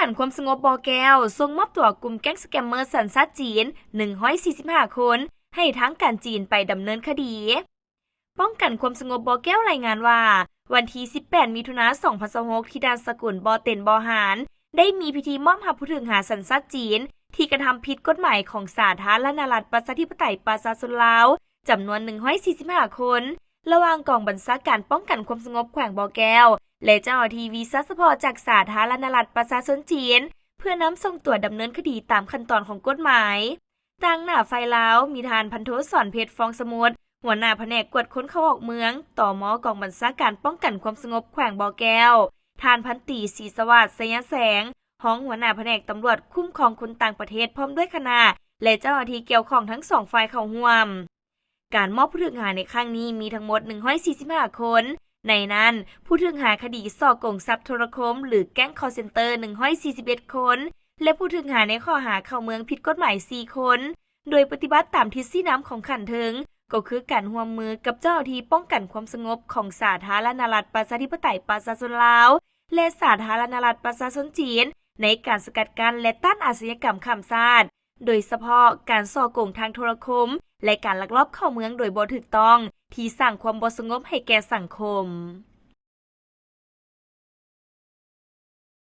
กันความสงบบ่อแก้วส่งมอบตัวกลุ่มแก๊งสแกมเมอร์สัญชาติจีน145คนให้ทางการจีนไปดำเนินคดีป้องกันความสงบบ่อแก้วรายงานว่าวันที่18มิถุนายน2026ที่ด่านสกุลบ่อเต็นบ่อหารได้มีพิธีมอบรับผู้ถูกหาสัญชาติจีนที่กระทำผิดกฎหมายของสาธารณรัฐประชาธิปไตยประชาชนลาวจำนวน145คนระหว่างกองบัญชาการป้องกันความสงบแขวงบ่อแก้วและเจ้าหน้าที่วีซ่าเฉพาะจากสาธารณรัฐประชาชนจีนเพื่อนำส่งตัวดำเนินคดีตามขั้นตอนของกฎหมายทางหน้าไฟลาวมีทานพันโทสอนเพชรฟองสมุทรหัวหน้าแผนกกวดค้นเข้าออกเมืองต่อมอกองบัญชาการป้องกันความสงบแขวงบ่อแก้วทานพันตีศรีสวัสดิ์สยแสงห้องหัวหน้าแผนกตำรวจคุ้มครองคนต่างประเทศพร้อมด้วยคณะและเจ้าหน้าที่เกี่ยวข้องทั้ง2ฝ่ายเข้าร่วมการมอบผู้ถูกหาในครั้งนี้มีทั้งหมด145คนในนั้นผู้ถูกหาคดีส่อโกงทรัพย์โทรคมหรือแก๊งคอลเซ็นเตอร์141คนและผู้ถูกหาในข้อหาเข้าเมืองผิดกฎหมาย4คนโดยปฏิบัติตามทฤษฎีน้ำของขันถึงก็คือการร่วมมือกับเจ้าหน้าที่ป้องกันความสงบของสาธารณรัฐประชาธิปไตยประชาชนลาวและสาธารณรัฐประชาชนจีนในการสกัดกั้นและต้านอาชญากรรมข้ามชาติโดยเฉพาะการส่อโกงทางโทรคมและการลักลอบเข้าเมืองโดยบ่ถูกต้องที่สร้างความบ่สงบให้แก่สังคม